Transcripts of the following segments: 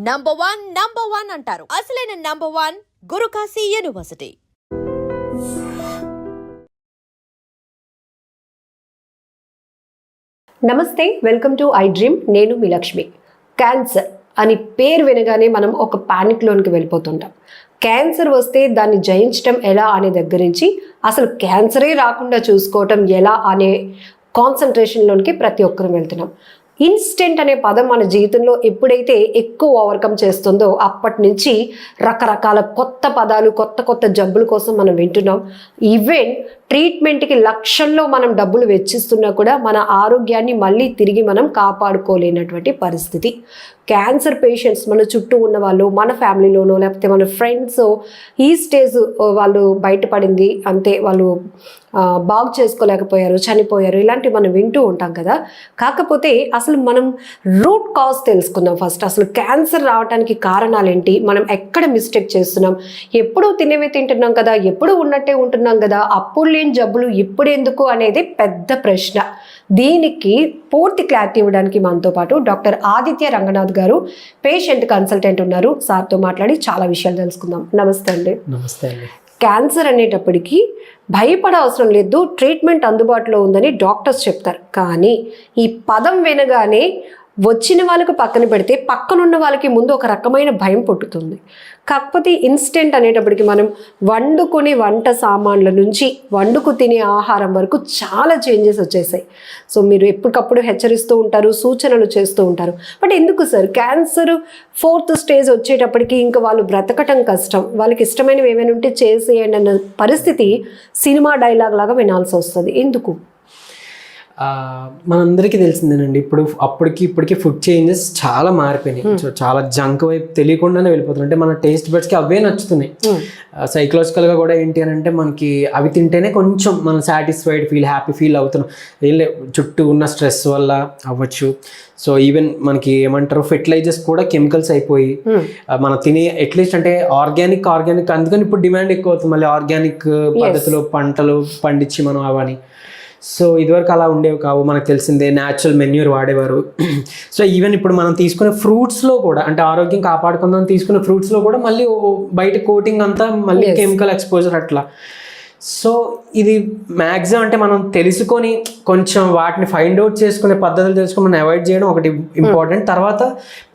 Number one అంటారు. అసలైన number one Guru Kashi university. నమస్తే, వెల్కమ్ టు ఐ డ్రీమ్. నేను మీ లక్ష్మి. క్యాన్సర్ అని పేరు వినగానే మనం ఒక ప్యానిక్లోనికి వెళ్ళిపోతుంటాం. క్యాన్సర్ వస్తే దాన్ని జయించడం ఎలా అనే దగ్గర నుంచి అసలు క్యాన్సరే రాకుండా చూసుకోవటం ఎలా అనే కాన్సన్ట్రేషన్లోనికి ప్రతి ఒక్కరు వెళ్తున్నాం. ఇన్స్టెంట్ అనే పదం మన జీవితంలో ఎప్పుడైతే ఎక్కువ ఓవర్కమ్ చేస్తుందో అప్పటి నుంచి రకరకాల కొత్త పదాలు, కొత్త జబ్బుల కోసం మనం వింటున్నాం. ఈవెన్ ట్రీట్మెంట్కి లక్షల్లో మనం డబ్బులు వెచ్చిస్తున్నా కూడా మన ఆరోగ్యాన్ని మళ్ళీ తిరిగి మనం కాపాడుకోలేనటువంటి పరిస్థితి. క్యాన్సర్ పేషెంట్స్ మన చుట్టూ ఉన్న వాళ్ళు, మన ఫ్యామిలీలోనో లేకపోతే మన ఫ్రెండ్స్ ఈ స్టేజ్ వాళ్ళు బయటపడింది అంతే, వాళ్ళు బాగు చేసుకోలేకపోయారు, చనిపోయారు, ఇలాంటివి మనం వింటూ ఉంటాం కదా. కాకపోతే అసలు మనం రూట్ కాజ్ తెలుసుకుందాం ఫస్ట్. అసలు క్యాన్సర్ రావడానికి కారణాలు ఏంటి, మనం ఎక్కడ మిస్టేక్ చేస్తున్నాం, ఎప్పుడూ తినేవే తింటున్నాం కదా, ఎప్పుడు ఉన్నట్టే ఉంటున్నాం కదా, అప్పుడు లేని జబ్బులు ఇప్పుడెందుకు అనేది పెద్ద ప్రశ్న. దీనికి పూర్తి క్లారిటీ ఇవ్వడానికి మనతో పాటు డాక్టర్ ఆదిత్య రంగనాథ్ గారు, పేషెంట్ కన్సల్టెంట్ ఉన్నారు. సార్తో మాట్లాడి చాలా విషయాలు తెలుసుకుందాం. నమస్తే అండి. నమస్తే అండి. క్యాన్సర్ అనేటప్పటికీ భయపడ అవసరం లేదు, ట్రీట్మెంట్ అందుబాటులో ఉందని డాక్టర్స్ చెప్తారు. కానీ ఈ పదం వినగానే వచ్చిన వాళ్ళకు పక్కన పెడితే పక్కనున్న వాళ్ళకి ముందు ఒక రకమైన భయం పుట్టుతుంది. కాకపోతే ఇన్స్టెంట్ అనేటప్పటికి మనం వండుకునే వంట సామాన్ల నుంచి వండుకు తినే ఆహారం వరకు చాలా చేంజెస్ వచ్చేసాయి. సో మీరు ఎప్పటికప్పుడు హెచ్చరిస్తూ ఉంటారు, సూచనలు చేస్తూ ఉంటారు. బట్ ఎందుకు సార్ క్యాన్సర్ 4th స్టేజ్ వచ్చేటప్పటికి ఇంకా వాళ్ళు బ్రతకటం కష్టం, వాళ్ళకి ఇష్టమైనవి ఏమైనా ఉంటే చేసేయండి అన్న పరిస్థితి సినిమా డైలాగ్ లాగా వినాల్సి వస్తుంది. ఎందుకు? మనందరికీ తెలిసిందేనండి, అప్పటికి ఇప్పటికి ఫుడ్ చేంజెస్ చాలా మారిపోయినాయి. సో చాలా జంక్ వైపు తెలియకుండానే వెళ్ళిపోతున్నాయి. అంటే మన టేస్ట్ బడ్స్కి అవే నచ్చుతున్నాయి. సైకలాజికల్గా కూడా ఏంటి అని అంటే మనకి అవి తింటేనే కొంచెం మనం సాటిస్ఫైడ్ హ్యాపీ ఫీల్ అవుతున్నాం. చుట్టూ ఉన్న స్ట్రెస్ వల్ల అవ్వచ్చు. సో ఈవెన్ మనకి ఏమంటారు, ఫెర్టిలైజర్స్ కూడా కెమికల్స్ అయిపోయి మనం తినే అట్లీస్ట్ అంటే ఆర్గానిక్ అందుకని ఇప్పుడు డిమాండ్ ఎక్కువ అవుతుంది. మళ్ళీ ఆర్గానిక్ పద్ధతిలో పంటలు పండించి మనం అవని. సో ఇదివరకు అలా ఉండేవి కావు, మనకు తెలిసిందే న్యాచురల్ మెన్యూర్ వాడేవారు. సో ఈవెన్ ఇప్పుడు మనం తీసుకునే ఫ్రూట్స్లో కూడా, అంటే ఆరోగ్యం కాపాడుకుందాం తీసుకునే ఫ్రూట్స్లో కూడా మళ్ళీ బయట కోటింగ్ అంతా మళ్ళీ కెమికల్ ఎక్స్పోజర్ అట్లా. సో ఇది మ్యాక్సిమం అంటే మనం తెలుసుకొని కొంచెం వాటిని ఫైండ్ అవుట్ చేసుకునే పద్ధతులు తెలుసుకొని మనం అవాయిడ్ చేయడం ఒకటి ఇంపార్టెంట్. తర్వాత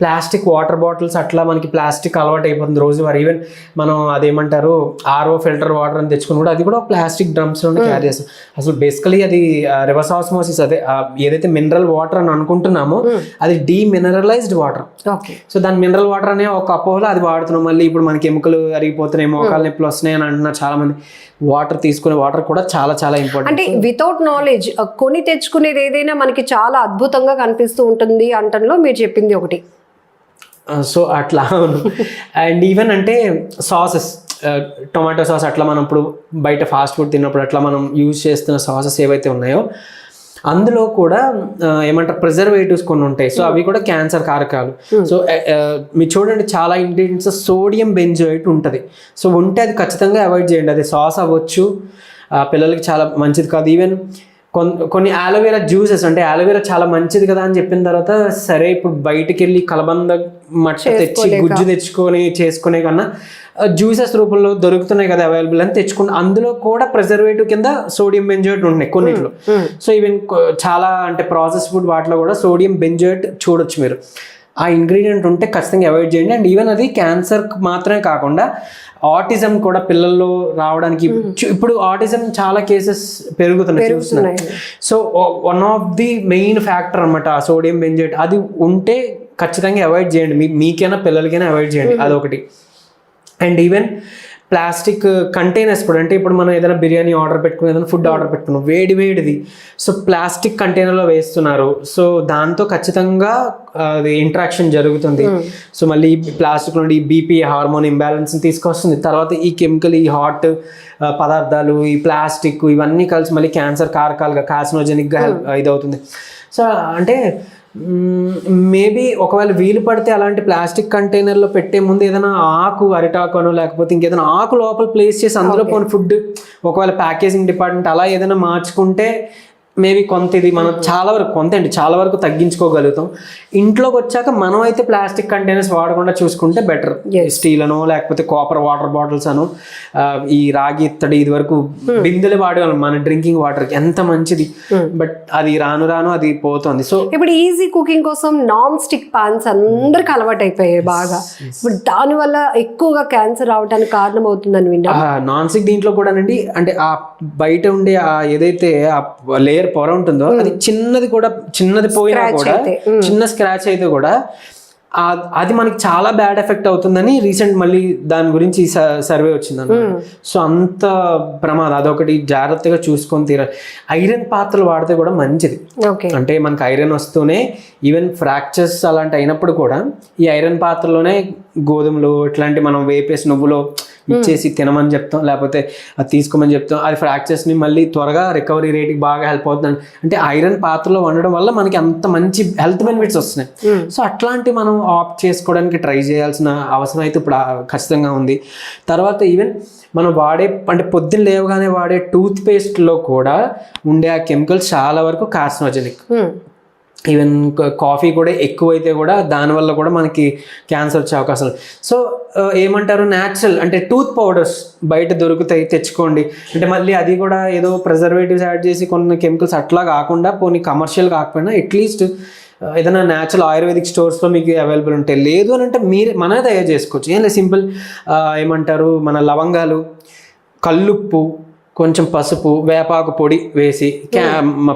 ప్లాస్టిక్ వాటర్ బాటిల్స్, అట్లా మనకి ప్లాస్టిక్ అలవాటు అయిపోతుంది రోజువారీ. ఈవెన్ మనం అదేమంటారు ఆర్ఓ ఫిల్టర్ వాటర్ అని తెచ్చుకుని కూడా అది కూడా ప్లాస్టిక్ డ్రమ్స్లో క్యారీ చేస్తాం. అసలు బేసికలీ అది రివర్స్ ఆస్మోసిస్, అదే ఏదైతే మినరల్ వాటర్ అని అనుకుంటున్నామో అది డీమినరలైజ్డ్ వాటర్. సో దాని మినరల్ వాటర్ అనే ఒక అపోహలో అది వాడుతున్నాం. మళ్ళీ ఇప్పుడు మనకి ఎముకలు అరిగిపోతున్నాయి, మోకాలు నొప్పులు వస్తున్నాయి అని అంటున్నారు చాలా మంది. వాటర్ తీసుకునే వాటర్ కూడా చాలా ఇంపార్టెంట్. అంటే వితౌట్ నాలెడ్జ్ కొని తెచ్చుకునేది ఏదైనా మనకి చాలా అద్భుతంగా కనిపిస్తూ ఉంటుంది అంటంలో మీరు చెప్పింది ఒకటి. సో అట్లా. అండ్ ఈవెన్ అంటే సాసెస్, టొమాటో సాస్ అట్లా మనం ఇప్పుడు బయట ఫాస్ట్ ఫుడ్ తిన్నప్పుడు అట్లా మనం యూజ్ చేస్తున్న సాసెస్ ఏవైతే ఉన్నాయో అందులో కూడా ఏమంటారు ప్రిజర్వేటివ్స్ కొన్ని ఉంటాయి. సో అవి కూడా క్యాన్సర్ కారకాలు. సో మీరు చూడండి, చాలా ఇంగ్రీడియంట్స్ సోడియం బెంజోయేట్ ఉంటుంది. సో ఉంటే అది ఖచ్చితంగా అవాయిడ్ చేయండి. అది సాస్ అవ్వచ్చు, పిల్లలకి చాలా మంచిది కాదు. ఈవెన్ కొన్ని ఆలోవేరా జ్యూసెస్, అంటే ఆలోవేరా చాలా మంచిది కదా అని చెప్పిన తర్వాత సరే ఇప్పుడు బయటికి వెళ్ళి కలబంద మట్ట తెచ్చి గుజ్జు తెచ్చుకొని చేసుకునే కన్నా జ్యూసెస్ రూపంలో దొరుకుతున్నాయి కదా అవైలబుల్ అని తెచ్చుకుంటే అందులో కూడా ప్రిజర్వేటివ్ కింద సోడియం బెంజోయేట్ ఉన్నాయి కొన్నిట్లో. సో ఈవెన్ చాలా అంటే ప్రాసెస్ ఫుడ్ వాటిలో కూడా సోడియం బెంజోయేట్ చూడొచ్చు మీరు. ఆ ఇంగ్రీడియంట్ ఉంటే ఖచ్చితంగా అవాయిడ్ చేయండి. అండ్ ఈవెన్ అది క్యాన్సర్ మాత్రమే కాకుండా ఆటిజం కూడా పిల్లల్లో రావడానికి, ఇప్పుడు ఆటిజం చాలా కేసెస్ పెరుగుతున్నాయి. So one of the main factor అనమాట సోడియం బెంజోయేట్. అది ఉంటే ఖచ్చితంగా అవాయిడ్ చేయండి, మీకైనా పిల్లలకైనా అవాయిడ్ చేయండి, అదొకటి. అండ్ ఈవెన్ ప్లాస్టిక్ కంటైనర్స్ కూడా, అంటే ఇప్పుడు మనం ఏదైనా బిర్యానీ ఆర్డర్ పెట్టుకుని ఏదైనా ఫుడ్ ఆర్డర్ పెట్టుకున్నాం వేడిది, సో ప్లాస్టిక్ కంటైనర్లో వేస్తున్నారు. సో దాంతో ఖచ్చితంగా అది ఇంట్రాక్షన్ జరుగుతుంది. సో మళ్ళీ ప్లాస్టిక్ నుండి బీపీ హార్మోన్ ఇంబ్యాలెన్స్ని తీసుకొస్తుంది. తర్వాత ఈ కెమికల్, ఈ హాట్ పదార్థాలు, ఈ ప్లాస్టిక్ ఇవన్నీ కలిసి మళ్ళీ క్యాన్సర్ కారకాలుగా కార్సినోజెనిక్గా ఇదవుతుంది. సో అంటే మేబీ ఒకవేళ వీలు పడితే అలాంటి ప్లాస్టిక్ కంటైనర్లో పెట్టే ముందు ఏదైనా ఆకు, అరిటాకు అనో లేకపోతే ఇంకేదైనా ఆకు లోపల ప్లేస్ చేసి అందులో పోనీ ఫుడ్, ఒకవేళ ప్యాకేజింగ్ డిపార్ట్మెంట్ అలా ఏదైనా మార్చుకుంటే మేబీ కొంత ఇది మనం చాలా వరకు చాలా వరకు తగ్గించుకోగలుగుతాం. ఇంట్లోకి వచ్చాక మనం అయితే ప్లాస్టిక్ కంటైనర్స్ వాడకుండా చూసుకుంటే బెటర్. స్టీల్ అనో లేకపోతే కాపర్ వాటర్ బాటిల్స్ అను, ఈ రాగి ఇత్తడి ఇది వరకు బిందెలు వాడేవాళ్ళం మన డ్రింకింగ్ వాటర్కి, ఎంత మంచిది. బట్ అది రాను రాను అది పోతుంది. సో ఇప్పుడు ఈజీ కుకింగ్ కోసం నాన్ స్టిక్ పాన్స్ అందరికి అలవాటు అయిపోయాయి బాగా. ఇప్పుడు దానివల్ల ఎక్కువగా క్యాన్సర్ రావడానికి కారణం అవుతుందని విన్నా. నాన్ స్టిక్ దీంట్లో కూడా అండి, అంటే ఆ బయట ఉండే ఆ ఏదైతే ఆ లేయర్ పొర ఉంటుందో అది చిన్నది పోయినా కూడా, చిన్న స్క్రాచ్ అయితే కూడా అది మనకి చాలా బ్యాడ్ ఎఫెక్ట్ అవుతుందని రీసెంట్ మళ్ళీ దాని గురించి సర్వే వచ్చింది. సో అంత ప్రమాదం, అదొకటి జాగ్రత్తగా చూసుకొని తీరాలి. ఐరన్ పాత్రలు వాడితే కూడా మంచిది. అంటే మనకి ఐరన్ వస్తూనే ఈవెన్ ఫ్రాక్చర్స్ అలాంటి అయినప్పుడు కూడా ఈ ఐరన్ పాత్రలోనే గోధుమలు ఇట్లాంటి మనం వేపేసి నువ్వులో ఇచ్చేసి తినమని చెప్తాం, లేకపోతే అది తీసుకోమని చెప్తాం. అది ఫ్రాక్చర్స్ని మళ్ళీ త్వరగా రికవరీ రేట్కి బాగా హెల్ప్ అవుతుంది. అంటే ఐరన్ పాత్రలో వండడం వల్ల మనకి అంత మంచి హెల్త్ బెనిఫిట్స్ వస్తున్నాయి. సో అట్లాంటి మనం ఆప్ట్ చేసుకోవడానికి ట్రై చేయాల్సిన అవసరం అయితే ఇప్పుడు ఖచ్చితంగా ఉంది. తర్వాత ఈవెన్ మనం వాడే అంటే పొద్దున్న లేవగానే వాడే టూత్ పేస్ట్లో కూడా ఉండే ఆ కెమికల్స్ చాలా వరకు కార్సినోజెనిక్. ఈవెన్ కాఫీ కూడా ఎక్కువైతే కూడా దానివల్ల కూడా మనకి క్యాన్సర్ వచ్చే అవకాశం. సో ఏమంటారు, న్యాచురల్ అంటే టూత్ పౌడర్స్ బయట దొరుకుతాయి, తెచ్చుకోండి. అంటే మళ్ళీ అది కూడా ఏదో ప్రిజర్వేటివ్స్ యాడ్ చేసి కొన్ని కెమికల్స్ అట్లా కాకుండా, పోనీ కమర్షియల్ కాకపోయినా అట్లీస్ట్ ఏదైనా న్యాచురల్ ఆయుర్వేదిక్ స్టోర్స్లో మీకు అవైలబుల్ ఉంటాయి. లేదు అని అంటే మనమే తయారు చేసుకోవచ్చు. ఏం లేదు, సింపుల్ ఏమంటారు, మన లవంగాలు, కల్లుప్పు, కొంచెం పసుపు, వేపాకు పొడి వేసి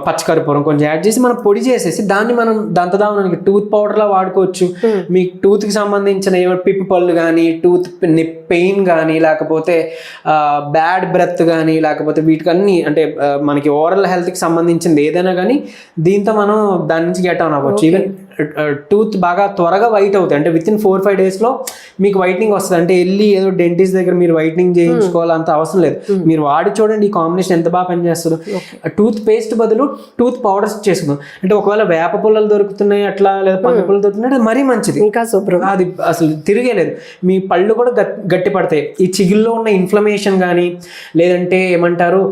పచ్చకర్పూరం కొంచెం యాడ్ చేసి మనం పొడి చేసేసి దాన్ని మనం దంతదావనానికి టూత్ పౌడర్లా వాడుకోవచ్చు. మీ టూత్కి సంబంధించిన ఏమైనా పిప్పి పళ్ళు కానీ, టూత్ పెయిన్ కానీ, లేకపోతే బ్యాడ్ బ్రెత్ కానీ, లేకపోతే వీటికన్నీ అంటే మనకి ఓరల్ హెల్త్కి సంబంధించింది ఏదైనా కానీ దీంతో మనం దాని నుంచి గెట్ ఆన్ అవ్వచ్చు. ఈవెన్ టూత్ బాగా త్వరగా వైట్ అవుతాయి. అంటే విత్ ఇన్ 4-5 డేస్లో మీకు వైట్నింగ్ వస్తుంది. అంటే వెళ్ళి ఏదో డెంటిస్ట్ దగ్గర మీరు వైట్నింగ్ చేయించుకోవాలంత అవసరం లేదు. మీరు వాడి చూడండి ఈ కాంబినేషన్ ఎంత బాగా పనిచేస్తుందో. టూత్ పేస్ట్ బదులు టూత్ పౌడర్స్ చేసుకుందాం. అంటే ఒకవేళ వేప పుల్లలు దొరుకుతున్నాయి అట్లా, లేదా పంది పుల్లలు దొరుకుతున్నాయి, అది మరీ మంచిది. ఇంకా సూపర్. అది అసలు తిరిగేలేదు. మీ పళ్ళు కూడా గట్టి పడతాయి. ఈ చిగుల్లో ఉన్న ఇన్ఫ్లమేషన్ కానీ, లేదంటే ఏమంటారు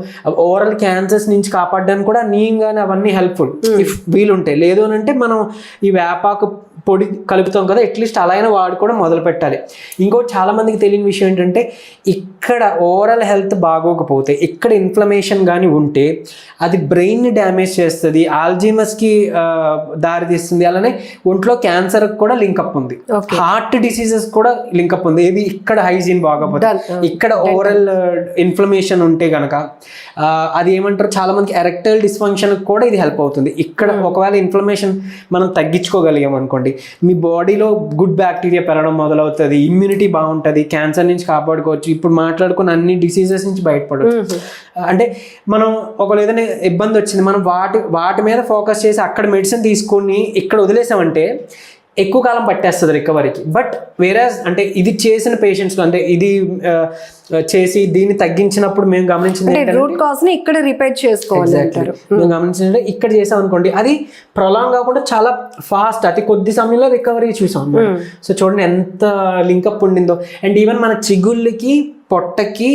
ఓరల్ క్యాన్సర్స్ నుంచి కాపాడడానికి కూడా నీమ్ కానీ అవన్నీ హెల్ప్ఫుల్ ఇఫ్ వీలుంటాయి. లేదు అని అంటే మనం ఈ వేపాకు పొడి కలుపుతాం కదా, అట్లీస్ట్ అలా అయినా వాడుకోవడం మొదలు పెట్టాలి. ఇంకోటి చాలా మందికి తెలియని విషయం ఏంటంటే, ఇక్కడ ఓరల్ హెల్త్ బాగోకపోతే, ఇక్కడ ఇన్ఫ్లమేషన్ కానీ ఉంటే అది బ్రెయిన్ని డ్యామేజ్ చేస్తుంది, ఆల్జీమస్కి దారితీస్తుంది. అలానే ఒంట్లో క్యాన్సర్కి కూడా లింకప్ ఉంది, హార్ట్ డిసీజెస్ కూడా లింకప్ ఉంది. ఏది ఇక్కడ హైజీన్ బాగోపోతే, ఇక్కడ ఓరల్ ఇన్ఫ్లమేషన్ ఉంటే కనుక అది ఏమంటారు, చాలా మందికి ఎరెక్టైల్ డిస్ఫంక్షన్ కూడా ఇది హెల్ప్ అవుతుంది. ఇక్కడ ఒకవేళ ఇన్ఫ్లమేషన్ మనం తగ్గించుకోగలిగాం అనుకోండి, మీ బాడీలో గుడ్ బ్యాక్టీరియా పెరగడం మొదలవుతుంది, ఇమ్యూనిటీ బాగుంటుంది, క్యాన్సర్ నుంచి కాపాడుకోవచ్చు. ఇప్పుడు మాట్లాడుకున్న అన్ని డిసీజెస్ నుంచి బయటపడవచ్చు. అంటే మనం ఒకవేళ ఏదైనా ఇబ్బంది వచ్చింది, మనం వాటి మీద ఫోకస్ చేసి అక్కడ మెడిసిన్ తీసుకొని ఇక్కడ వదిలేసామంటే ఎక్కువ కాలం పట్టేస్తుంది రికవరీకి. బట్ వేరేస్ అంటే ఇది చేసిన పేషెంట్స్లో, అంటే ఇది చేసి దీన్ని తగ్గించినప్పుడు మేము గమనించింది రూట్ కాజ్ ని ఇక్కడ రిపేర్ చేసుకోవాలి అంటారు. మేము గమనించిందంటే ఇక్కడ చేసాం అనుకోండి, అది ప్రొలాంగ్ కాకుండా చాలా ఫాస్ట్, అతి కొద్ది సమయంలో రికవరీ చూసాం. సో చూడండి ఎంత లింకప్ ఉండిందో. అండ్ ఈవెన్ మన చిగుళ్ళకి, పొట్టకి,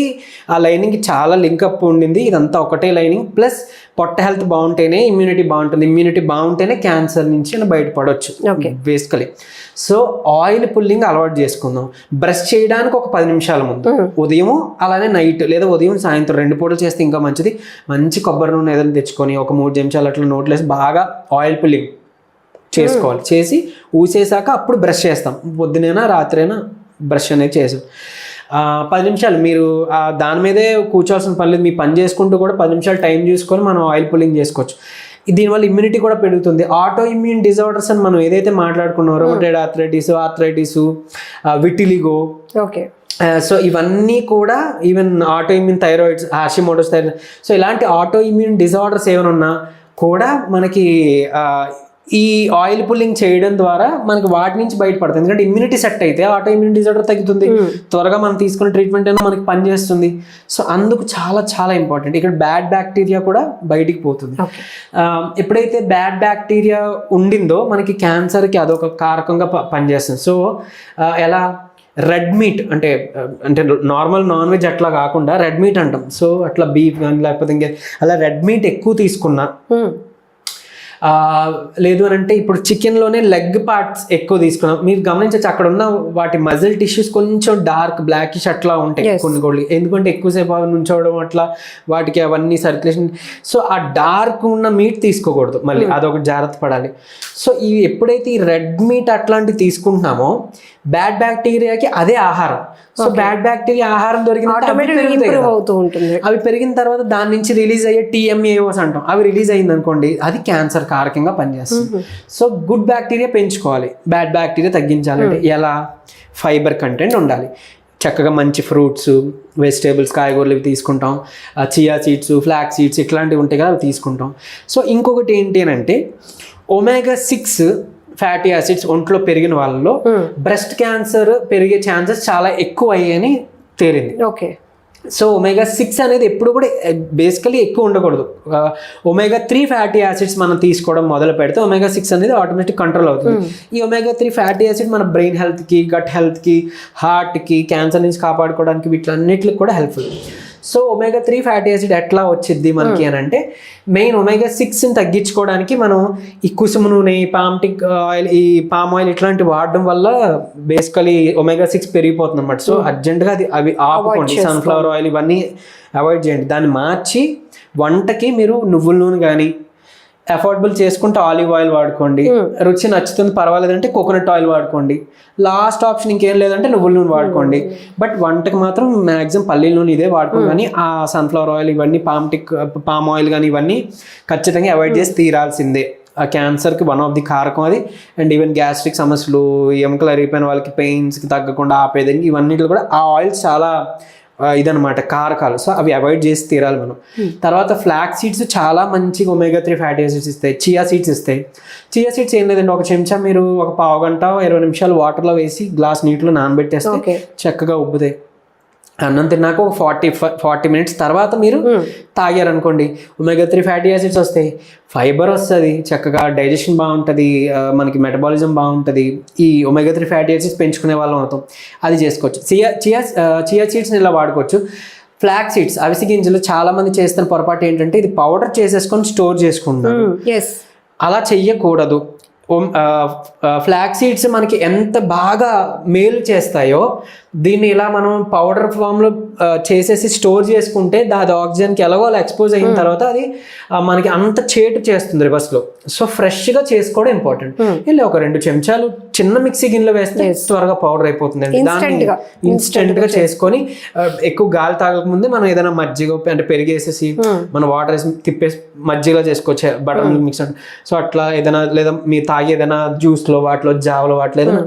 ఆ లైనింగ్కి చాలా లింకప్ ఉండింది. ఇదంతా ఒకటే లైనింగ్. ప్లస్ పొట్ట హెల్త్ బాగుంటేనే ఇమ్యూనిటీ బాగుంటుంది, ఇమ్యూనిటీ బాగుంటేనే క్యాన్సర్ నుంచి బయటపడవచ్చు బేసికలీ. సో ఆయిల్ పుల్లింగ్ అలవాటు చేసుకుందాం. బ్రష్ చేయడానికి ఒక 10 నిమిషాల ముందు, ఉదయం అలానే నైట్, లేదా ఉదయం సాయంత్రం 2 పూటలు చేస్తే ఇంకా మంచిది. మంచి కొబ్బరి నూనె ఏదైనా తెచ్చుకొని ఒక 3 చెంచాలు అట్లా నోట్లేసి బాగా ఆయిల్ పుల్లింగ్ చేసుకోవాలి. చేసి ఊసేసాక అప్పుడు బ్రష్ చేస్తాం. పొద్దునైనా రాత్రైనా బ్రష్ అనేది చేసాం. 10 నిమిషాలు మీరు దాని మీదే కూర్చోవాల్సిన పని లేదు. మీ పని చేసుకుంటూ కూడా 10 నిమిషాలు టైం చూసుకొని మనం ఆయిల్ పుల్లింగ్ చేసుకోవచ్చు. దీనివల్ల ఇమ్యూనిటీ కూడా పెరుగుతుంది. ఆటో ఇమ్యూన్ డిజార్డర్స్ అని మనం ఏదైతే మాట్లాడుకున్నాం, rheumatoid arthritis, vitiligo, okay, so ఇవన్నీ కూడా, even auto immune thyroids, Hashimoto's thyroid, so ఇలాంటి ఆటో ఇమ్యూన్ డిజార్డర్స్ ఏమైనా ఉన్నా కూడా మనకి ఈ ఆయిల్ పుల్లింగ్ చేయడం ద్వారా మనకి వాటి నుంచి బయటపడుతుంది. ఎందుకంటే ఇమ్యూనిటీ సెట్ అయితే ఆటో ఇమ్యూన్ డిజార్డర్ తగ్గుతుంది, త్వరగా మనం తీసుకున్న ట్రీట్మెంట్ అయినా మనకి పనిచేస్తుంది. సో అందుకు చాలా చాలా ఇంపార్టెంట్. ఇక్కడ బ్యాడ్ బ్యాక్టీరియా కూడా బయటికి పోతుంది. ఎప్పుడైతే బ్యాడ్ బ్యాక్టీరియా ఉండిందో మనకి క్యాన్సర్కి అదొక కారకంగా పనిచేస్తుంది. సో ఎలా రెడ్ మీట్ అంటే నార్మల్ నాన్ వెజ్ అట్లా కాకుండా రెడ్ మీట్ అంటాం. సో అట్లా బీఫ్ కానీ లేకపోతే ఇంకా అలా రెడ్ మీట్ ఎక్కువ తీసుకున్నా, లేదు అని అంటే ఇప్పుడు చికెన్లోనే లెగ్ పార్ట్స్ ఎక్కువ తీసుకున్నాం. మీరు గమనించవచ్చు అక్కడ ఉన్న వాటి మజిల్ టిష్యూస్ కొంచెం డార్క్ బ్లాకిష్ అట్లా ఉంటాయి కొన్ని కోళ్ళు, ఎందుకంటే ఎక్కువసేపు అవి నుంచోవడం అట్లా వాటికి అవన్నీ సర్క్యులేషన్. సో ఆ డార్క్ ఉన్న మీట్ తీసుకోకూడదు, మళ్ళీ అదొకటి జాగ్రత్త పడాలి. సో ఈ ఎప్పుడైతే ఈ రెడ్ మీట్ అట్లాంటివి తీసుకుంటున్నామో బ్యాడ్ బ్యాక్టీరియాకి అదే ఆహారం. సో బ్యాడ్ బ్యాక్టీరియా ఆహారం దొరికిన అవి పెరిగిన తర్వాత దాని నుంచి రిలీజ్ అయ్యే TMAOs అంటాం, అవి రిలీజ్ అయింది అనుకోండి అది క్యాన్సర్ కారకంగా పనిచేస్తుంది. సో గుడ్ బ్యాక్టీరియా పెంచుకోవాలి, బ్యాడ్ బ్యాక్టీరియా తగ్గించాలంటే ఎలా? ఫైబర్ కంటెంట్ ఉండాలి, చక్కగా మంచి ఫ్రూట్స్, వెజిటేబుల్స్, కాయగూరలు ఇవి తీసుకుంటాం. చియా సీడ్స్, ఫ్లాక్ సీడ్స్ ఇట్లాంటివి ఉంటాయి కదా అవి తీసుకుంటాం. సో ఇంకొకటి ఏంటి అని అంటే omega-6 ఫ్యాటీ యాసిడ్స్ ఒంట్లో పెరిగిన వాళ్ళలో బ్రెస్ట్ క్యాన్సర్ పెరిగే ఛాన్సెస్ చాలా ఎక్కువ అయ్యాయని తేలింది. ఓకే. సో omega-6 అనేది ఎప్పుడు కూడా బేసికలీ ఎక్కువ ఉండకూడదు. omega-3 ఫ్యాటీ యాసిడ్స్ మనం తీసుకోవడం మొదలు పెడితే omega-6 అనేది ఆటోమేటిక్ కంట్రోల్ అవుతుంది. ఈ omega-3 ఫ్యాటీ యాసిడ్ మన బ్రెయిన్ హెల్త్కి, గట్ హెల్త్కి, హార్ట్కి, క్యాన్సర్ నుంచి కాపాడుకోవడానికి వీటిలన్నిటికి కూడా helpful. So omega-3 fatty acid ఎట్లా వచ్చింది మనకి అని అంటే మెయిన్ omega-6ని తగ్గించుకోవడానికి మనం ఈ కుసుమ నూనె, పామ్టిక్ ఆయిల్, ఈ పామ్ ఆయిల్ ఇట్లాంటివి వాడడం వల్ల బేసికలీ omega-6 పెరిగిపోతుంది అనమాట. సో అర్జెంటుగా అవి ఆపుకోండి. సన్ఫ్లవర్ ఆయిల్ ఇవన్నీ అవాయిడ్ చేయండి. దాన్ని మార్చి వంటకి మీరు నువ్వుల నూనె కానీ అఫోర్డబుల్ చేసుకుంటే ఆలివ్ ఆయిల్ వాడుకోండి. రుచి నచ్చుతుంది పర్వాలేదంటే కోకోనట్ ఆయిల్ వాడుకోండి. లాస్ట్ ఆప్షన్ ఇంకేం లేదంటే నువ్వుల నూనె వాడుకోండి. బట్ వంటకి మాత్రం మ్యాక్సిమం పల్లీల నూనె ఇదే వాడుకోండి. కానీ ఆ సన్ఫ్లవర్ ఆయిల్ ఇవన్నీ పామ్ ఆయిల్ కానీ ఇవన్నీ ఖచ్చితంగా అవాయిడ్ చేసి తీరాల్సిందే. ఆ క్యాన్సర్కి వన్ ఆఫ్ ది కారకం అది. అండ్ ఈవెన్ గ్యాస్ట్రిక్ సమస్యలు, ఎముకలు అరిగిపోయిన వాళ్ళకి పెయిన్స్కి తగ్గకుండా ఆపేదానికి ఇవన్నిట్లో కూడా ఆ ఆయిల్స్ చాలా ఇదనమాట కారకాలు. సో అవి అవాయిడ్ చేసి తీరాలి మనం. తర్వాత ఫ్లాక్ సీడ్స్ చాలా మంచిగా omega-3 ఫ్యాటీ యాసిడ్స్ ఇస్తాయి. చియా సీడ్స్ ఇస్తాయి. చియా సీడ్స్ ఏం లేదండి, ఒక చెంచా మీరు ఒక పావు గంట 20 నిమిషాలు వాటర్లో వేసి గ్లాస్ నీటిలో నానబెట్టేస్తే చక్కగా ఉబ్బుతాయి. అన్నం తిన్నాక ఒక 40 మినిట్స్ తర్వాత మీరు తాగారనుకోండి omega-3 ఫ్యాటీ యాసిడ్స్ వస్తాయి, ఫైబర్ వస్తుంది, చక్కగా డైజెషన్ బాగుంటుంది, మనకి మెటబాలిజం బాగుంటుంది. ఈ omega-3 ఫ్యాటీ యాసిడ్స్ పెంచుకునే వాళ్ళం అవుతాం. అది చేసుకోవచ్చు. చియా సీడ్స్ని ఇలా వాడుకోవచ్చు. ఫ్లాక్ సీడ్స్, అవిసి గింజలు చాలా మంది చేస్తున్న పొరపాటు ఏంటంటే ఇది పౌడర్ చేసేసుకొని స్టోర్ చేసుకుంటారు. అలా చెయ్యకూడదు. ఫ్లాక్ సీడ్స్ మనకి ఎంత బాగా మేలు చేస్తాయో దీన్ని ఇలా మనం పౌడర్ ఫామ్లో చేసేసి స్టోర్ చేసుకుంటే అది ఆక్సిజన్కి ఎలాగో అలా ఎక్స్పోజ్ అయిన తర్వాత అది మనకి అంత చేటు చేస్తుంది రివర్స్లో. సో ఫ్రెష్గా చేసుకోవడం ఇంపార్టెంట్. ఇలా ఒక 2 చెంచాలు చిన్న మిక్సీ గిన్నెలో వేస్తే త్వరగా పౌడర్ అయిపోతుంది. దాన్ని ఇన్స్టెంట్గా చేసుకొని ఎక్కువ గాలి తాగకముందే మనం ఏదైనా మజ్జిగ అంటే పెరిగేసేసి మనం వాటర్ వేసి తిప్పేసి మజ్జిగలో చేసుకోవచ్చు, బటర్ మిల్క్ మిక్స్. సో అట్లా ఏదైనా లేదా మీరు తాగే ఏదైనా జ్యూస్లో వాటిలో జావలో వాటిలో ఏదైనా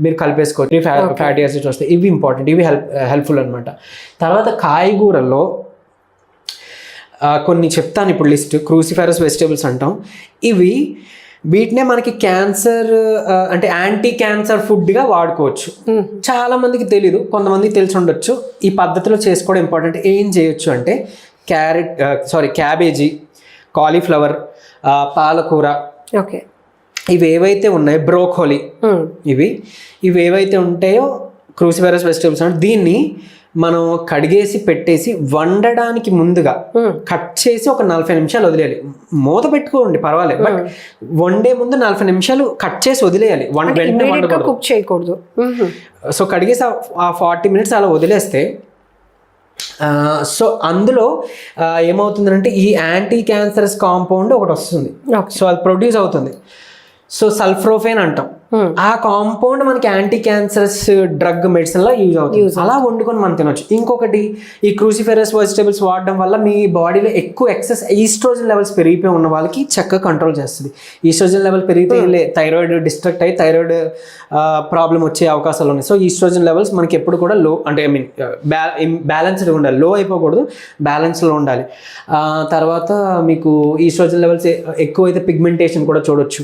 మీరు కలిపేసుకోవచ్చు. ఫ్యాటీ యాసిడ్స్ వస్తాయి. ఇవి ఇంపార్టెంట్, ఇవి హెల్ప్ఫుల్ అనమాట. తర్వాత కాయగూరల్లో కొన్ని చెప్తాను ఇప్పుడు లిస్ట్. క్రూసిఫెరస్ వెజిటేబుల్స్ అంటాం. వీటినే మనకి క్యాన్సర్ అంటే యాంటీ క్యాన్సర్ ఫుడ్గా వాడుకోవచ్చు. చాలా మందికి తెలీదు, కొంతమందికి తెలిసి ఉండొచ్చు. ఈ పద్ధతిలో చేసుకోవడం ఇంపార్టెంట్. ఏం చేయొచ్చు అంటే క్యాబేజీ, కాలీఫ్లవర్, పాలకూర, ఇవి ఏవైతే ఉన్నాయో, బ్రోకోలీ, ఇవి ఏవైతే ఉంటాయో క్రూసిఫెరస్ వెజిటేబుల్స్ అంటే దీన్ని మనం కడిగేసి పెట్టేసి వండడానికి ముందుగా కట్ చేసి ఒక 40 నిమిషాలు వదిలేయాలి. మూత పెట్టుకోండి పర్వాలేదు, బట్ వండే ముందు 40 నిమిషాలు కట్ చేసి వదిలేయాలి. కుక్ చేయకూడదు. సో కడిగేసి ఆ 40 మినిట్స్ అలా వదిలేస్తే సో అందులో ఏమవుతుందంటే ఈ యాంటీ క్యాన్సరస్ కాంపౌండ్ ఒకటి వస్తుంది. సో అది ప్రొడ్యూస్ అవుతుంది. సో సల్ఫ్రోఫేన్ అంటాం. ఆ కాంపౌండ్ మనకి యాంటీ క్యాన్సరస్ డ్రగ్ మెడిసిన్ లా యూజ్ అవుతుంది. అలా వండుకొని మనం తినొచ్చు. ఇంకొకటి, ఈ క్రూసిఫెరస్ వెజిటేబుల్స్ వాడడం వల్ల మీ బాడీలో ఎక్కువ ఎక్సెస్ ఈస్ట్రోజన్ లెవెల్స్ పెరిగిపోయి ఉన్న వాళ్ళకి చక్కగా కంట్రోల్ చేస్తుంది. ఈస్ట్రోజన్ లెవెల్ పెరిగితే థైరాయిడ్ డిస్ట్రక్ట్ అయ్యి థైరాయిడ్ ప్రాబ్లం వచ్చే అవకాశాలు ఉన్నాయి. సో ఈస్ట్రోజన్ లెవెల్స్ మనకి ఎప్పుడు కూడా లో అంటే బ్యాలెన్స్డ్గా ఉండాలి, లో అయిపోకూడదు, బ్యాలెన్స్లో ఉండాలి. తర్వాత మీకు ఈస్ట్రోజన్ లెవెల్స్ ఎక్కువైతే పిగ్మెంటేషన్ కూడా చూడొచ్చు.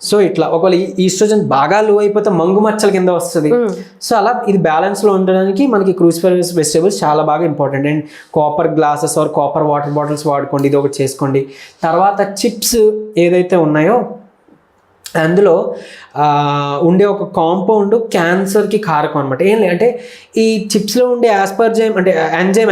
సో ఇట్లా ఒకవేళ ఈస్ట్రోజన్ బాగా లో అయిపోతే మంగు మచ్చల కింద వస్తుంది. సో అలా ఇది బ్యాలెన్స్లో ఉండడానికి మనకి క్రూసిఫెరస్ వెజిటేబుల్స్ చాలా బాగా important. And copper glasses or copper water bottles వాడుకోండి, ఇది ఒకటి చేసుకోండి. తర్వాత చిప్స్ ఏదైతే ఉన్నాయో అందులో ఉండే ఒక కాంపౌండ్ క్యాన్సర్కి కారకం అనమాట. ఏం అంటే ఈ చిప్స్లో ఉండే యాస్పర్జైమ్ అంటే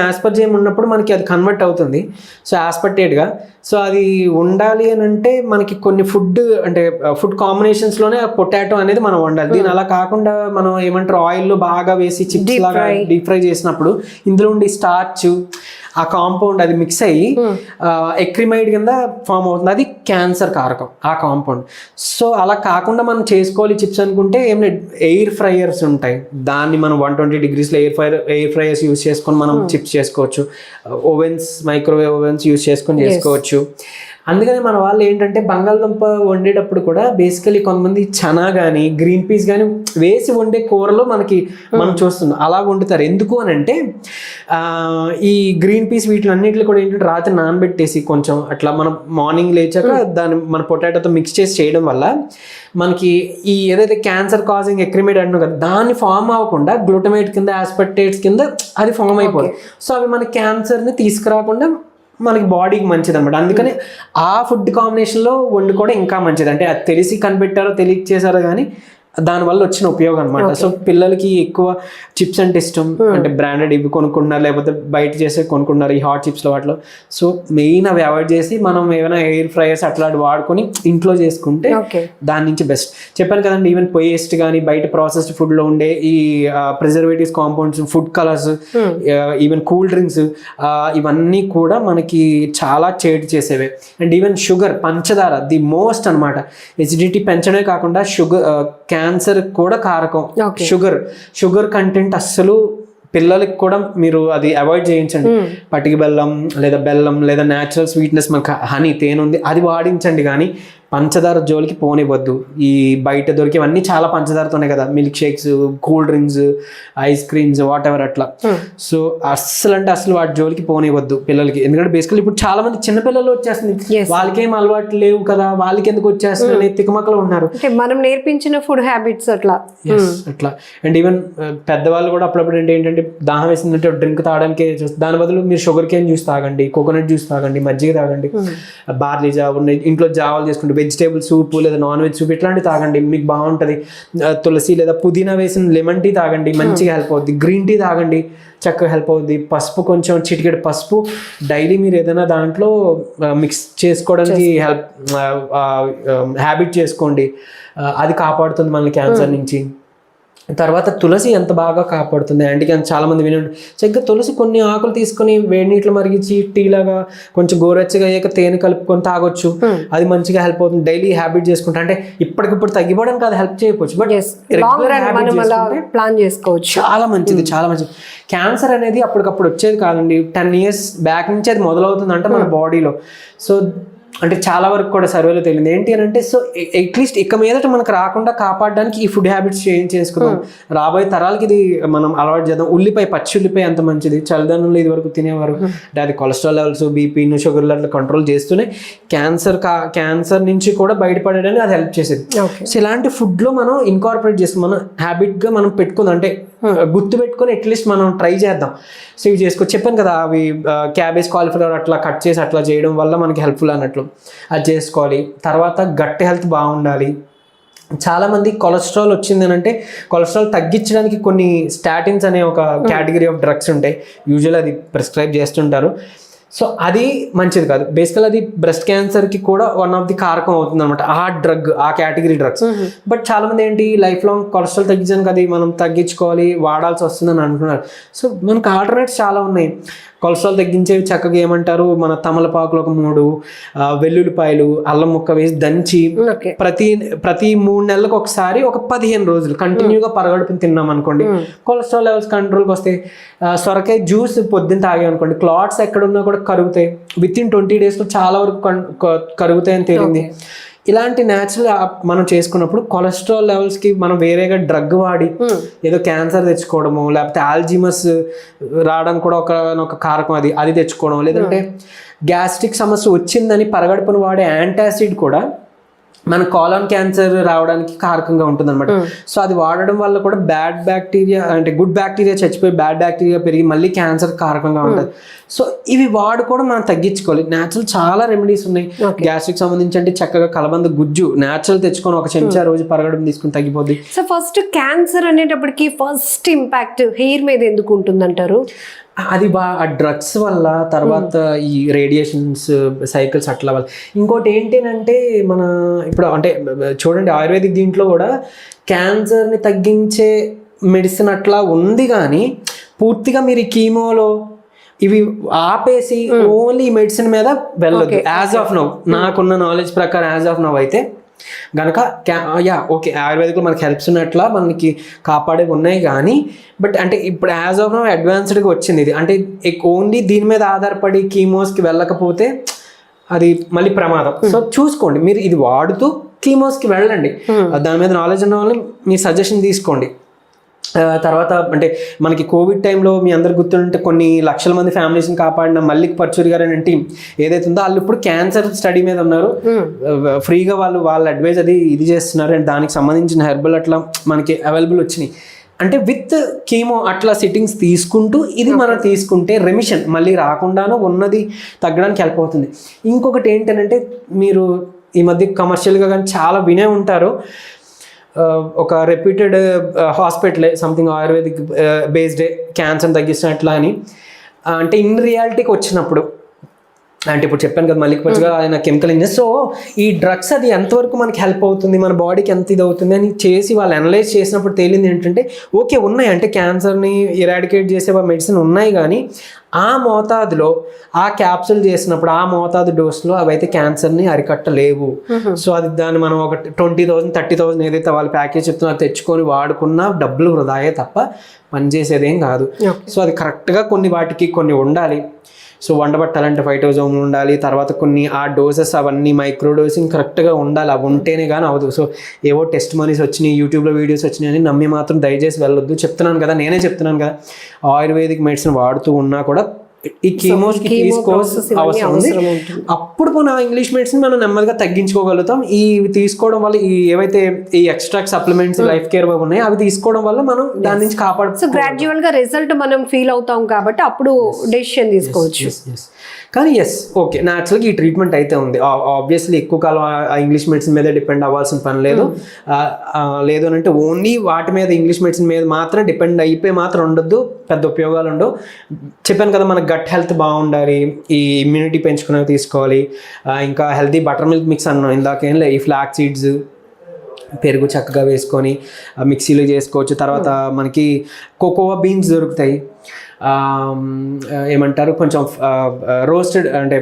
యాస్పర్జైమ్ ఉన్నప్పుడు మనకి అది కన్వర్ట్ అవుతుంది సో యాస్పర్టేట్గా. సో అది ఉండాలి అని అంటే మనకి కొన్ని ఫుడ్ కాంబినేషన్స్లోనే పొటాటో అనేది మనం వండాలి. దీని అలా కాకుండా మనం ఏమంటారు ఆయిల్లో బాగా వేసి చిప్స్ లాగా డీప్ ఫ్రై చేసినప్పుడు ఇందులో ఉండే స్టార్చ్ ఆ కాంపౌండ్ అది మిక్స్ అయ్యి ఎక్రిమైడ్ కింద ఫామ్ అవుతుంది. అది క్యాన్సర్ కారకం ఆ కాంపౌండ్. సో అలా కాకుండా మనం చేసుకోవాలి చిప్స్ అనుకుంటే ఏం లేదు, ఎయిర్ ఫ్రైయర్స్ ఉంటాయి. దాన్ని మనం 120 degreesలో ఎయిర్ ఫ్రైయర్స్ యూస్ చేసుకొని మనం చిప్స్ చేసుకోవచ్చు. ఓవెన్స్, మైక్రోవేవ్ ఓవెన్స్ యూస్ చేసుకొని చేసుకోవచ్చు. అందుకని మన వాళ్ళు ఏంటంటే బంగాళదుంప వండేటప్పుడు కూడా బేసికలీ కొంతమంది చనా కానీ గ్రీన్ పీస్ కానీ వేసి వండే కూరలో మనం చూస్తున్నాం అలా వండుతారు. ఎందుకు అని అంటే ఈ గ్రీన్ పీస్ వీటిలన్నిటిలో కూడా ఏంటంటే రాత్రి నానబెట్టేసి కొంచెం అట్లా మనం మార్నింగ్ లేచాక దాన్ని మన పొటాటోతో మిక్స్ చేసి చేయడం వల్ల మనకి ఈ ఏదైతే క్యాన్సర్ కాజింగ్ ఎక్రిమేట్ అంటున్నాం కదా దాన్ని ఫామ్ అవ్వకుండా గ్లూటమేట్ కింద యాస్పర్టేట్స్ కింద అది ఫామ్ అయిపోతుంది. సో అవి మన క్యాన్సర్ని తీసుకురాకుండా మనకి బాడీకి మంచిది అనమాట. అందుకని ఆ ఫుడ్ కాంబినేషన్లో వండుకోవడం ఇంకా మంచిది. అంటే అది తెలిసి కనిపెట్టారో తెలియచేశారో కానీ దానివల్ల వచ్చిన ఉపయోగం అనమాట. సో పిల్లలకి ఎక్కువ చిప్స్ అంటే ఇష్టం, అంటే బ్రాండెడ్ ఇవి కొనుక్కుంటున్నారు లేకపోతే బయట చేసే కొనుక్కుంటున్నారు ఈ హాట్ చిప్స్లో వాటిలో. సో మెయిన్ అవి అవాయిడ్ చేసి మనం ఏమైనా ఎయిర్ ఫ్రైయర్స్ అట్లాంటి వాడుకొని ఇంట్లో చేసుకుంటే దాని నుంచి బెస్ట్. చెప్పాను కదండి, ఈవెన్ పేస్ట్ కానీ బయట ప్రాసెస్డ్ ఫుడ్లో ఉండే ఈ preservatives compounds, food colours, even cool drinks ఇవన్నీ కూడా మనకి చాలా చేటు చేసేవే. అండ్ ఈవెన్ షుగర్, పంచదార ది మోస్ట్ అనమాట. ఎసిడిటీ పెంచడమే కాకుండా క్యాన్సర్ కూడా కారకం. షుగర్ కంటెంట్ అస్సలు పిల్లలకి కూడా మీరు అది అవాయిడ్ చేయించండి. పటికి బెల్లం లేదా న్యాచురల్ స్వీట్నెస్ మనకు హనీ, తేనె ఉంది అది వాడించండి. కానీ పంచదార జోలికి పోనివ్వద్దు. ఈ బయట దొరికేవన్నీ చాలా పంచదారతోనే కదా, milk shakes, cool drinks, ice creams, what ever అట్లా. సో అస్సలు వాటి జోలికి పోనివ్వద్దు పిల్లలకి. ఎందుకంటే బేసికల్లీ ఇప్పుడు చాలా మంది చిన్నపిల్లలు వచ్చేస్తుంది, వాళ్ళకేం అలవాటు లేవు కదా, వాళ్ళకి ఎందుకు వచ్చేస్తుంది తికమకలు ఉన్నారు. మనం నేర్పించిన ఫుడ్ హ్యాబిట్స్ అట్లా. అండ్ ఈవెన్ పెద్దవాళ్ళు కూడా అప్పుడప్పుడు ఏంటంటే దాహం వేసిందంటే డ్రింక్ తాగడానికి దాని బదులు మీరు షుగర్ కేన్ జ్యూస్ తాగండి, కోకోనట్ జ్యూస్ తాగండి, మజ్జిగ తాగండి, బార్లీ జావ, ఇంట్లో జావాలు చేసుకుంటే వెజిటేబుల్ సూప్ లేదా నాన్ వెజ్ సూప్ ఇట్లాంటివి తాగండి, మీకు బాగుంటుంది. తులసి లేదా పుదీనా వేసిన లెమన్ టీ తాగండి, మంచిగా హెల్ప్ అవుద్ది. గ్రీన్ టీ తాగండి, చక్కగా హెల్ప్ అవుద్ది. పసుపు, కొంచెం చిటికెడు పసుపు డైలీ మీరు ఏదైనా దాంట్లో మిక్స్ చేసుకోవడానికి హ్యాబిట్ చేసుకోండి. అది కాపాడుతుంది మనల్ని క్యాన్సర్ నుంచి. తర్వాత తులసి ఎంత బాగా కాపాడుతుంది. యాంటీకి చాలా మంది వినండి, చక్కగా తులసి కొన్ని ఆకులు తీసుకొని వేడి నీటిలో మరిగించి టీ లాగా కొంచెం గోరెచ్చగా అయ్యాక తేనె కలుపుకొని తాగొచ్చు. అది మంచిగా హెల్ప్ అవుతుంది. డైలీ హ్యాబిట్ చేసుకుంటా అంటే ఇప్పటికిప్పుడు తగ్గిపోవడానికి అది హెల్ప్ చేయవచ్చు, బట్ ప్లాన్ చేసుకోవచ్చు. చాలా మంచిది. క్యాన్సర్ అనేది అప్పటికప్పుడు వచ్చేది కాదండి, 10 years బ్యాక్ నుంచి అది మొదలవుతుంది అంటే మన బాడీలో. సో అంటే చాలా వరకు కూడా సర్వేలో తెలియదు ఏంటి అని అంటే, సో అట్లీస్ట్ ఇక మీదట మనకు రాకుండా కాపాడడానికి ఈ ఫుడ్ హ్యాబిట్స్ చేంజ్ చేసుకుందాం. రాబోయే తరాలకి ఇది మనం అలవాటు చేద్దాం. పచ్చి ఉల్లిపాయ ఎంత మంచిది, చలిదనంలో ఇది వరకు తినేవారు. అంటే అది కొలెస్ట్రాల్ లెవెల్స్, బీపీను, షుగర్ లెవెల్ కంట్రోల్ చేస్తూనే క్యాన్సర్ నుంచి కూడా బయటపడడానికి అది హెల్ప్ చేసేది. సో ఇలాంటి ఫుడ్లో మనం ఇన్కార్పొరేట్ చేస్తాం, మనం హ్యాబిట్గా మనం పెట్టుకుందాం. అంటే గుర్తు పెట్టుకొని అట్లీస్ట్ మనం ట్రై చేద్దాం. సో ఇవి చేసుకోవచ్చు. చెప్పాను కదా, అవి క్యాబేజ్, కాలీఫ్లవర్ అట్లా కట్ చేసి అట్లా చేయడం వల్ల మనకి హెల్ప్ఫుల్ అన్నట్లు అది చేసుకోవాలి. తర్వాత గట్ హెల్త్ బాగుండాలి. చాలామంది కొలెస్ట్రాల్ వచ్చింది అని అంటే కొలెస్ట్రాల్ తగ్గించడానికి కొన్ని స్టాటిన్స్ అనే ఒక కేటగిరీ ఆఫ్ డ్రగ్స్ ఉంటాయి, యూజువల్ అది ప్రిస్క్రైబ్ చేస్తుంటారు. సో అది మంచిది కాదు. బేసికల్ అది బ్రెస్ట్ క్యాన్సర్కి కూడా వన్ ఆఫ్ ది కారకం అవుతుంది అనమాట ఆ డ్రగ్, ఆ కేటగిరీ డ్రగ్స్. బట్ చాలా మంది ఏంటి లైఫ్ లాంగ్ కొలెస్ట్రాల్ తగ్గించడానికి అది మనం తగ్గించుకోవాలి, వాడాల్సి వస్తుందని అంటున్నారు. సో మనకు ఆల్టర్నేట్స్ చాలా ఉన్నాయి. కొలెస్ట్రాల్ తగ్గించేవి చక్కగా ఏమంటారు, మన తమలపాకులు ఒక 3, వెల్లుల్లిపాయలు, అల్లం ముక్క వేసి దంచి ప్రతి 3 నెలలకు ఒకసారి ఒక 15 రోజులు కంటిన్యూగా పరగడుపుని తిన్నాం అనుకోండి, కొలెస్ట్రాల్ లెవెల్స్ కంట్రోల్కి వస్తాయి. సొరకాయ జ్యూస్ పొద్దున్న తాగాం అనుకోండి, క్లాట్స్ ఎక్కడున్నా కూడా కరుగుతాయి. వితిన్ 20 daysలో చాలా వరకు కరుగుతాయని తేలింది. ఇలాంటి న్యాచురల్ మనం చేసుకున్నప్పుడు కొలెస్ట్రాల్ లెవెల్స్కి మనం వేరేగా డ్రగ్ వాడి ఏదో క్యాన్సర్ తెచ్చుకోవడము, లేకపోతే ఆల్జీమస్ రావడానికి కూడా ఒక కారకం అది తెచ్చుకోవడం, లేదంటే గ్యాస్ట్రిక్ సమస్య వచ్చిందని పరగడుపును వాడే యాంటాసిడ్ కూడా మన కాలన్ క్యాన్సర్ రావడానికి కారకంగా ఉంటుంది అనమాట. సో అది వాడడం వల్ల కూడా బ్యాడ్ బ్యాక్టీరియా అంటే గుడ్ బ్యాక్టీరియా చచ్చిపోయి బ్యాడ్ బ్యాక్టీరియా పెరిగి మళ్ళీ క్యాన్సర్ కారకంగా ఉంటుంది. సో ఇవి వాడుకోవడం మనం తగ్గించుకోవాలి. న్యాచురల్ చాలా రెమెడీస్ ఉన్నాయి. గ్యాస్ట్రిక్ సంబంధించి అంటే చక్కగా కలబంద గుజ్జు న్యాచురల్ తెచ్చుకొని ఒక చెంచా రోజు పరగడం తీసుకుని తగ్గిపోద్ది. సో ఫస్ట్ క్యాన్సర్ అనేటప్పటికి ఫస్ట్ ఇంపాక్ట్ హెయిర్ మీద ఎందుకు ఉంటుందంటారు? అది ఆ డ్రగ్స్ వల్ల, తర్వాత ఈ రేడియేషన్స్ సైకిల్స్ అట్లా వల్ల. ఇంకోటి ఏంటంటే మన ఇప్పుడు అంటే చూడండి ఆయుర్వేదిక్ దీంట్లో కూడా క్యాన్సర్ని తగ్గించే మెడిసిన్ అట్లా ఉంది, కానీ పూర్తిగా మీరు ఈ కీమోలో ఇవి ఆపేసి ఓన్లీ మెడిసిన్ మీద వెళ్ళదు. యాజ్ ఆఫ్ నౌ నాకున్న నాలెడ్జ్ ప్రకారం యాజ్ ఆఫ్ నౌ అయితే గనక ఓకే ఆయుర్వేదిక్లో మనకి హెల్ప్స్ ఉన్నట్లా మనకి కాపాడే ఉన్నాయి, కానీ బట్ అంటే ఇప్పుడు యాజ్ ఆఫ్ నౌ అడ్వాన్స్డ్గా వచ్చింది ఇది. అంటే ఓన్లీ దీని మీద ఆధారపడి కీమోస్కి వెళ్ళకపోతే అది మళ్ళీ ప్రమాదం. సో చూసుకోండి, మీరు ఇది వాడుతూ కీమోస్కి వెళ్ళండి. దాని మీద నాలెడ్జ్ ఉన్న వాళ్ళని మీ సజెషన్ తీసుకోండి. తర్వాత అంటే మనకి కోవిడ్ టైంలో మీ అందరు గుర్తుంటే కొన్ని లక్షల మంది ఫ్యామిలీస్ని కాపాడిన మల్లిక్ పర్చూరి గారు అనే టీం ఏదైతే ఉందో వాళ్ళు ఇప్పుడు క్యాన్సర్ స్టడీ మీద ఉన్నారు. ఫ్రీగా వాళ్ళ అడ్వైజ్ అది ఇది చేస్తున్నారు. అండ్ దానికి సంబంధించిన హెర్బల్ అట్లా మనకి అవైలబుల్ వచ్చినాయి. అంటే విత్ కీమో అట్లా సిట్టింగ్స్ తీసుకుంటూ ఇది మనం తీసుకుంటే రెమిషన్ మళ్ళీ రాకుండానూ ఉన్నది తగ్గడానికి హెల్ప్ అవుతుంది. ఇంకొకటి ఏంటంటే మీరు ఈ మధ్య కమర్షియల్గా కానీ చాలా వినే ఉంటారు, ఒక రెప్యూటెడ్ హాస్పిటలే సంథింగ్ ఆయుర్వేదిక్ బేస్డే క్యాన్సర్ తగ్గిస్తున్నట్లా అని. అంటే ఇన్ రియాలిటీకి వచ్చినప్పుడు అంటే ఇప్పుడు చెప్పాను కదా మల్లిక్ పచ్చిగా ఆయన కెమికల్ ఇంజనీర్. సో ఈ డ్రగ్స్ అది ఎంతవరకు మనకి హెల్ప్ అవుతుంది, మన బాడీకి ఎంత ఇది అవుతుంది అని చేసి వాళ్ళు అనలైజ్ చేసినప్పుడు తేలింది ఏంటంటే ఓకే ఉన్నాయి, అంటే క్యాన్సర్ని ఇరాడికేట్ చేసే మెడిసిన్ ఉన్నాయి, కానీ ఆ మోతాదులో ఆ క్యాప్సూల్ చేసినప్పుడు ఆ మోతాదు డోస్లో అవైతే క్యాన్సర్ని అరికట్టలేవు. సో అది దాన్ని మనం ఒక 20,000 30,000 ఏదైతే వాళ్ళు ప్యాకేజ్ చెప్తున్నారో తెచ్చుకొని వాడుకున్న డబ్బులు వృధాయే తప్ప పనిచేసేదేం కాదు. సో అది కరెక్ట్గా కొన్ని వాటికి కొన్ని ఉండాలి. సో వంట పట్టాలంటే 5,000 ఉండాలి. తర్వాత కొన్ని ఆ డోసెస్ అవన్నీ మైక్రో డోసింగ్ కరెక్ట్గా ఉండాలి. అవి ఉంటేనే కానీ అవ్వదు. సో ఏవో టెస్ట్ మనీస్ వచ్చినాయి, యూట్యూబ్లో వీడియోస్ వచ్చినాయి అని నమ్మి మాత్రం దయచేసి వెళ్ళొద్దు. చెప్తున్నాను కదా, నేనే చెప్తున్నాను కదా, ఆయుర్వేదిక్ మెడిసిన్ వాడుతూ ఉన్నా కూడా ఈ కీమోస్కి తీసుకోవాల్సిన అవసరం ఉంది. అప్పుడు మన ఇంగ్లీష్ మెడిసిన్ మనం నెమ్మదిగా తగ్గించుకోగలుగుతాం. ఈ తీసుకోవడం వల్ల ఈ ఏవైతే ఈ ఎక్స్ట్రాక్ట్ సప్లిమెంట్స్ లైఫ్ కేర్ ఉన్నాయి అవి తీసుకోవడం వల్ల మనం దాని నుంచి కాపాడు. సో గ్రాడ్యువల్ గా రిజల్ట్ మనం ఫీల్ అవుతాం కాబట్టి అప్పుడు డెసిషన్ తీసుకోవచ్చు. కానీ ఎస్ ఓకే న్యాచురల్గా ఈ ట్రీట్మెంట్ అయితే ఉంది. ఆబ్వియస్లీ ఎక్కువ కాలం ఆ ఇంగ్లీష్ మెడిసిన్ మీద డిపెండ్ అవ్వాల్సిన పని లేదు. లేదు అని అంటే ఓన్లీ వాటి మీద ఇంగ్లీష్ మెడిసిన్ మీద మాత్రం డిపెండ్ అయిపోయి మాత్రం ఉండొద్దు, పెద్ద ఉపయోగాలు ఉండవు. చెప్పాను కదా మనకు గట్ హెల్త్ బాగుండాలి, ఈ ఇమ్యూనిటీ పెంచుకునేవి తీసుకోవాలి. ఇంకా హెల్తీ బటర్ మిల్క్ మిక్స్ అన్నాం ఇందాకేం లే, ఈ ఫ్లాక్ సీడ్స్ పెరుగు చక్కగా వేసుకొని మిక్సీలో చేసుకోవచ్చు. తర్వాత మనకి కోకోవా బీన్స్ దొరుకుతాయి, ఏమంటారు కొంచెం రోస్టెడ్ అంటే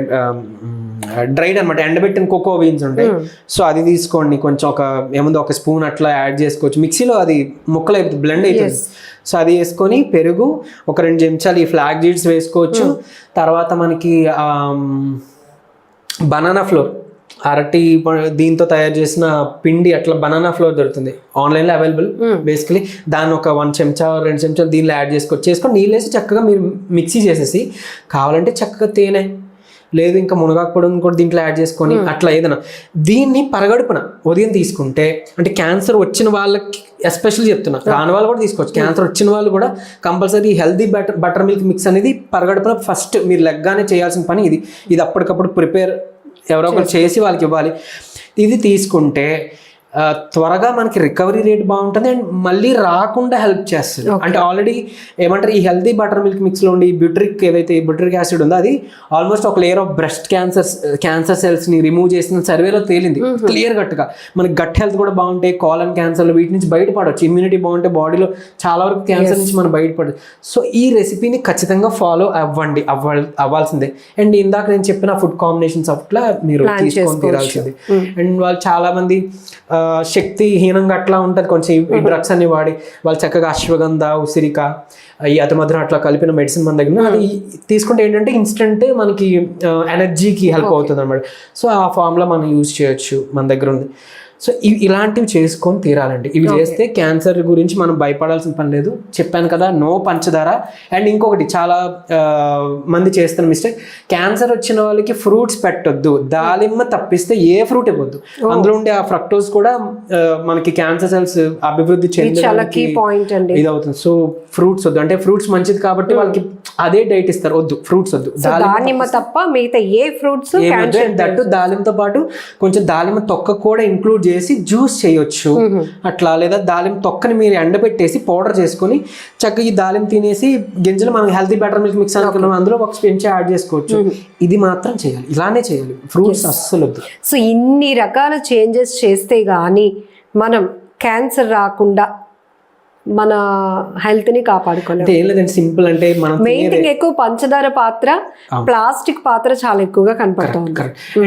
డ్రైడ్ అనమాట, ఎండబెట్టిన కోకో బీన్స్ ఉంటాయి. సో అది తీసుకోండి, కొంచెం ఏముంది ఒక స్పూన్ అట్లా యాడ్ చేసుకోవచ్చు. మిక్సీలో అది ముక్కలు అయిపోతుంది, బ్లెండ్ అవుతుంది. సో అది వేసుకొని పెరుగు ఒక 2 చెంచాలు ఈ ఫ్లాక్ సీడ్స్ వేసుకోవచ్చు. తర్వాత మనకి బనానా ఫ్లోర్ అరటి దీంతో తయారు చేసిన పిండి అట్లా బనానా ఫ్లోర్ దొరుకుతుంది ఆన్లైన్లో అవైలబుల్. బేసికలీ దాన్ని ఒక 1 చెంచా 2 చెంచాలు దీనిలో యాడ్ చేసుకొని నీళ్ళు వేసి చక్కగా మీరు మిక్సీ చేసేసి కావాలంటే చక్కగా తేనె లేదు ఇంకా మునగాకు పొడిని కూడా దీంట్లో యాడ్ చేసుకొని అట్లా ఏదైనా దీన్ని పరగడుపున ఉదయం తీసుకుంటే, అంటే క్యాన్సర్ వచ్చిన వాళ్ళకి ఎస్పెషల్లీ చెప్తున్నా, రాని వాళ్ళు కూడా తీసుకోవచ్చు. క్యాన్సర్ వచ్చిన వాళ్ళు కూడా compulsory healthy butter milk mix అనేది పరగడుపున ఫస్ట్ మీరు లెగ్గానే చేయాల్సిన పని ఇది. ఇది అప్పటికప్పుడు ప్రిపేర్ ఎవరో ఒకరు చేసి వాళ్ళకి ఇవ్వాలి. ఇది తీసుకుంటే త్వరగా మనకి రికవరీ రేట్ బాగుంటుంది అండ్ మళ్ళీ రాకుండా హెల్ప్ చేస్తుంది. అంటే ఆల్రెడీ ఏమంటారు ఈ హెల్దీ బటర్ మిల్క్ మిక్స్లో ఉండి ఏదైతే బ్యూటరిక్ యాసిడ్ ఉందో అది ఆల్మోస్ట్ ఒక లేయర్ ఆఫ్ బ్రెస్ట్ క్యాన్సర్ సెల్స్ని రిమూవ్ చేసిన సర్వేలో తేలింది క్లియర్ కట్గా. మనకి గట్ హెల్త్ కూడా బాగుంటాయి, కాలన్ క్యాన్సర్లు వీటి నుంచి బయటపడవచ్చు. ఇమ్యూనిటీ బాగుంటే బాడీలో చాలా వరకు క్యాన్సర్ నుంచి మనం బయటపడచ్చు. సో ఈ రెసిపీని ఖచ్చితంగా ఫాలో అవ్వాల్సిందే. అండ్ ఇందాక నేను చెప్పిన ఫుడ్ కాంబినేషన్స్ అట్లా మీరు తీసుకొని తీరాల్సింది. అండ్ వాళ్ళు చాలా మంది శక్తిహీనంగా అట్లా ఉంటుంది కొంచెం ఈ డ్రగ్స్ అన్ని వాడి వాళ్ళు చక్కగా అశ్వగంధ ఉసిరిక ఈ అతిమధురం అట్లా కలిపిన మెడిసిన్ మన దగ్గర అది తీసుకుంటే ఏంటంటే ఇన్స్టెంట్ మనకి ఎనర్జీకి హెల్ప్ అవుతుంది అనమాట. సో ఆ ఫామ్లో మనం యూజ్ చేయొచ్చు, మన దగ్గర ఉంది. సో ఇలాంటివి చేసుకొని తీరాలండి. ఇవి చేస్తే క్యాన్సర్ గురించి మనం భయపడాల్సిన పని లేదు. చెప్పాను కదా, నో పంచదార. అండ్ ఇంకొకటి చాలా మంది చేస్తున్న మిస్టేక్, క్యాన్సర్ వచ్చిన వాళ్ళకి ఫ్రూట్స్ పెట్టొద్దు, దాలిమ్మ తప్పిస్తే ఏ ఫ్రూట్ ఇవ్వద్దు. అందులో ఉండే ఆ ఫ్రక్టోస్ కూడా మనకి క్యాన్సర్ సెల్స్ అభివృద్ధి చెందడానికి ఇది అవుతుంది. సో ఫ్రూట్స్ వద్దు, అంటే ఫ్రూట్స్ మంచిది కాబట్టి వాళ్ళకి అదే డైట్ ఇస్తారు, వద్దు ఫ్రూట్స్ వద్దు, దానిమ్మ తప్ప మిగతా ఏ ఫ్రూట్స్ దట్టు దాలిమతో పాటు కొంచెం దాలిమ తొక్క కూడా ఇంక్లూడ్ చేసి జ్యూస్ చేయొచ్చు అట్లా. లేదా దాలిమ తొక్కని మీరు ఎండబెట్టేసి పౌడర్ చేసుకొని చక్కగా ఈ దాలిమ తినేసి గింజలు మనం హెల్తీ బెటర్ మిల్క్ మిక్స్ అనుకున్నాం, అందులో ఒక స్పెంచ్ యాడ్ చేసుకోవచ్చు. ఇది మాత్రం చేయాలి, ఇలానే చేయాలి, ఫ్రూట్స్ అస్సలు వద్దు. సో ఇన్ని రకాల చేంజెస్ చేస్తే గానీ మనం క్యాన్సర్ రాకుండా మన హెల్త్ ని కాపాడుకోవాలి. ఏం లేదండి, సింపుల్. అంటే మనం మెయిన్ థింగ్ ఎక్కువ పంచదార పాత్ర, ప్లాస్టిక్ పాత్ర చాలా ఎక్కువగా కనపడుతుంది.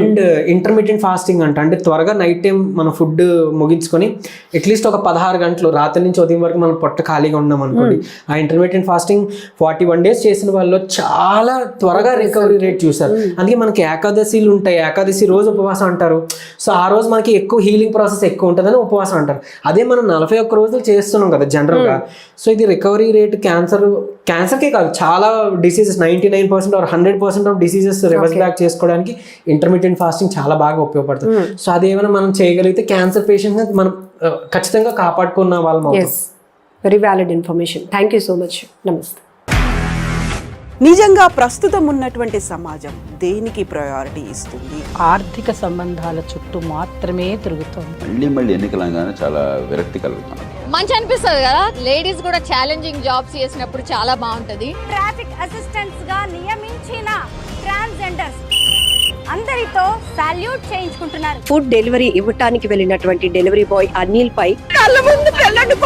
అండ్ ఇంటర్మీడియట్ ఫాస్టింగ్ అంటే త్వరగా నైట్ టైం మన ఫుడ్ ముగించుకొని అట్లీస్ట్ ఒక 16 గంటలు రాత్రి నుంచి ఉదయం వరకు మనం పొట్ట ఖాళీగా ఉన్నాం అనుకోండి. ఆ ఇంటర్మీడియట్ ఫాస్టింగ్ 41 days చేసిన వాళ్ళు చాలా త్వరగా రికవరీ రేట్ చూసారు. అందుకే మనకి ఏకాదశిలు ఉంటాయి, ఏకాదశి రోజు ఉపవాసం అంటారు. సో ఆ రోజు మనకి ఎక్కువ హీలింగ్ ప్రాసెస్ ఎక్కువ ఉంటుందని ఉపవాసం అంటారు. అదే మనం 41 రోజులు చేస్తున్నాం కదా జనరల్గా. సో ఇది రికవరీ రేట్ క్యాన్సర్కే కాదు, చాలా diseases 99% or 100% of diseases reverse back చేసుకోవడానికి ఇంటర్మీడియట్ ఫాస్టింగ్ చాలా బాగా ఉపయోగపడుతుంది. సో అదేమైనా మనం చేయగలిగితే క్యాన్సర్ పేషెంట్స్ మనం ఖచ్చితంగా కాపాడుకున్న వాళ్ళం అవుతాం. Very valid information. Thank you so much. నమస్తే. నిజంగా ప్రస్తుతం ఉన్నటువంటి సమాజం దేనికి ప్రయారిటీ ఇస్తుంది? ఆర్థిక సంబంధాల చుట్టూ మాత్రమే తిరుగుతోంది. మళ్ళీ ఎన్నికలంగానే చాలా విరక్తి కలుగుతాను. మంచి అనిపిస్తుంది కదా, లేడీస్ కూడా ఛాలెంజింగ్ జాబ్స్ చేసినప్పుడు చాలా బాగుంటది. ట్రాఫిక్ అసిస్టెంట్స్ గా నియమించిన ట్రాన్స్జెండర్స్ అందరితో సాల్యూట్ చేయించుకుంటున్నారు. ఫుడ్ డెలివరీ ఇవ్వటానికి వెళ్ళినటువంటి డెలివరీ బాయ్ అనిల్ పై కళ్ళ ముందు పెళ్ళండి